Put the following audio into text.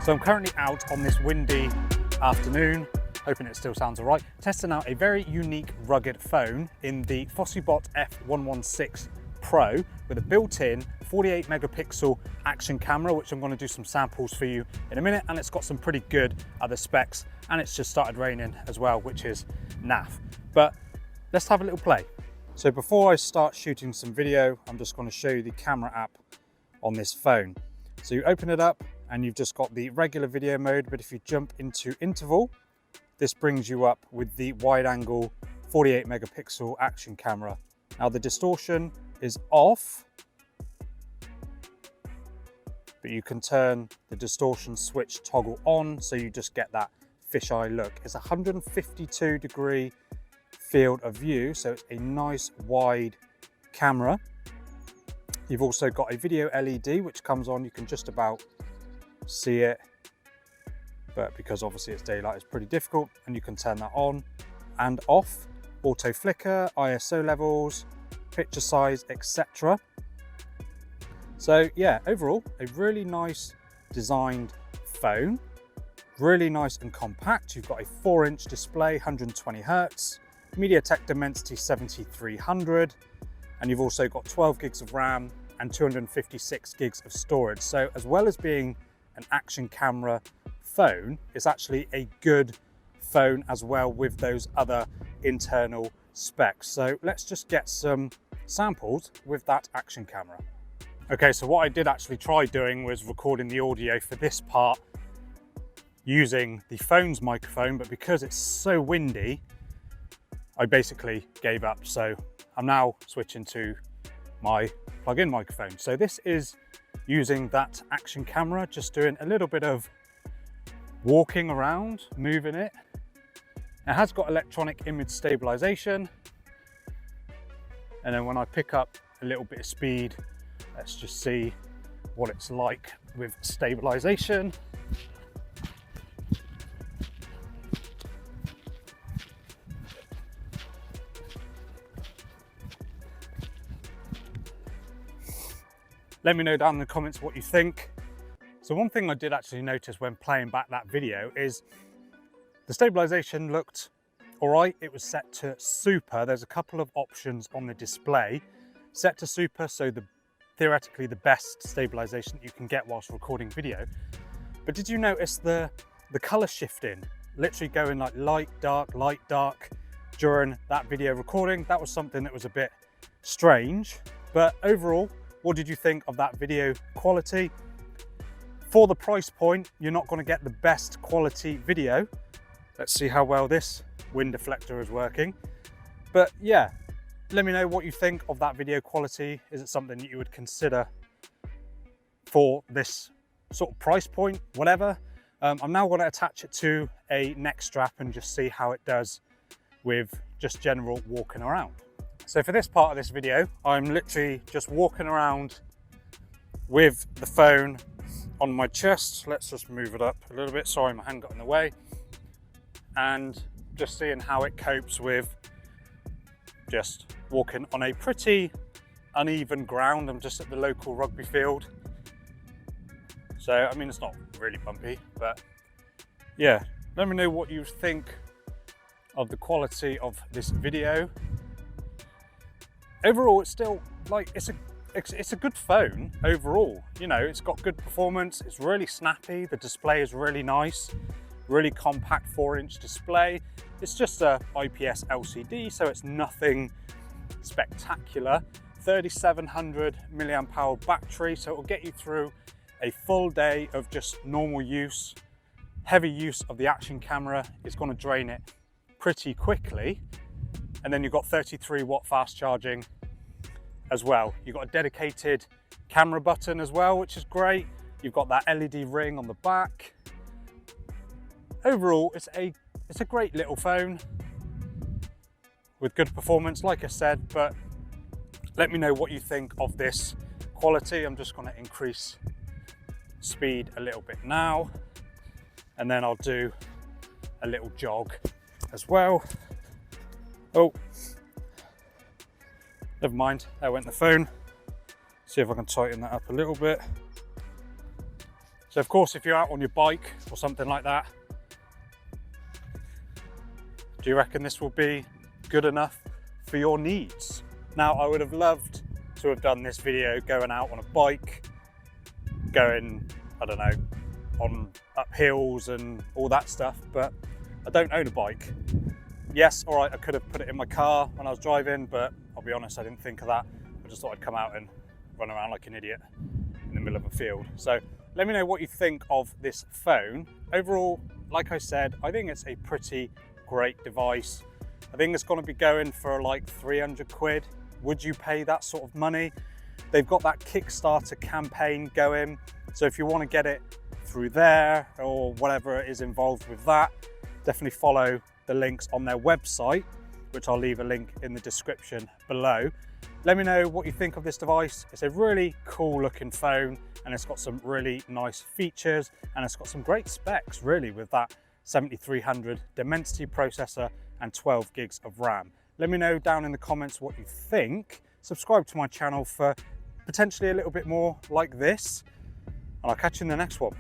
So I'm currently out on this windy afternoon, hoping it still sounds all right, testing out a very unique rugged phone in the Fossibot F116 Pro with a built-in 48 megapixel action camera, which I'm going to do some samples for you in a minute, and it's got some pretty good other specs, and it's just started raining as well, which is naff. But let's have a little play. So before I start shooting some video, I'm just going to show you the camera app on this phone. So you open it up and you've just got the regular video mode, but if you jump into interval, this brings you up with the wide angle 48 megapixel action camera. Now the distortion is off, but you can turn the distortion switch toggle on, so you just get that fisheye look. It's a 152-degree field of view, so it's a nice wide camera. You've also got a video LED which comes on, you can just about see it, but because obviously it's daylight, it's pretty difficult, and you can turn that on and off. Auto flicker, ISO levels, picture size, etc. So yeah, overall a really nice designed phone, really nice and compact. You've got a 4-inch display, 120 Hz, MediaTek Dimensity 7300, and you've also got 12 gigs of RAM and 256 gigs of storage. So as well as being an action camera phone, it's actually a good phone as well with those other internal specs. So let's just get some samples with that action camera. Okay, so what I did actually try doing was recording the audio for this part using the phone's microphone, but because it's so windy, I basically gave up. So I'm now switching to my plug-in microphone. So this is using that action camera, just doing a little bit of walking around, moving it. It has got electronic image stabilization. And then when I pick up a little bit of speed, let's just see what it's like with stabilization. Let me know down in the comments what you think. So one thing I did actually notice when playing back that video is the stabilization looked all right. It was set to super. There's a couple of options on the display. Set to super, so theoretically the best stabilization that you can get whilst recording video. But did you notice the color shifting? Literally going like light, dark during that video recording. That was something that was a bit strange. But overall, what did you think of that video quality? For the price point, you're not going to get the best quality video. Let's see how well this wind deflector is working. But yeah, let me know what you think of that video quality. Is it something that you would consider for this sort of price point, whatever? I'm now going to attach it to a neck strap and just see how it does with just general walking around. So for this part of this video, I'm literally just walking around with the phone on my chest. Let's just move it up a little bit. Sorry, my hand got in the way. And just seeing how it copes with just walking on a pretty uneven ground. I'm just at the local rugby field. So, I mean, it's not really bumpy, but yeah, let me know what you think of the quality of this video. Overall, it's still like, it's a good phone overall. You know, it's got good performance. It's really snappy. The display is really nice, really compact 4-inch display. It's just a IPS LCD, so it's nothing spectacular. 3700 milliamp hour battery, so it will get you through a full day of just normal use. Heavy use of the action camera is going to drain it pretty quickly. And then you've got 33-watt fast charging as well. You've got a dedicated camera button as well, which is great. You've got that LED ring on the back. Overall, it's a great little phone with good performance, like I said, but let me know what you think of this quality. I'm just going to increase speed a little bit now, and then I'll do a little jog as well. Oh, never mind, there went the phone. See if I can tighten that up a little bit. So of course, if you're out on your bike or something like that, do you reckon this will be good enough for your needs? Now, I would have loved to have done this video going out on a bike, going, I don't know, on up hills and all that stuff, but I don't own a bike. Yes, all right, I could have put it in my car when I was driving, but I'll be honest, I didn't think of that. I just thought I'd come out and run around like an idiot in the middle of a field. So let me know what you think of this phone. Overall, like I said, I think it's a pretty great device. I think it's going to be going for like 300 quid. Would you pay that sort of money? They've got that Kickstarter campaign going. So if you want to get it through there or whatever is involved with that, definitely follow the links on their website, which I'll leave a link in the description below. Let me know what you think of this device. It's a really cool looking phone and it's got some really nice features and it's got some great specs really with that 7300 Dimensity processor and 12 gigs of RAM. Let me know down in the comments what you think. Subscribe to my channel for potentially a little bit more like this, and I'll catch you in the next one.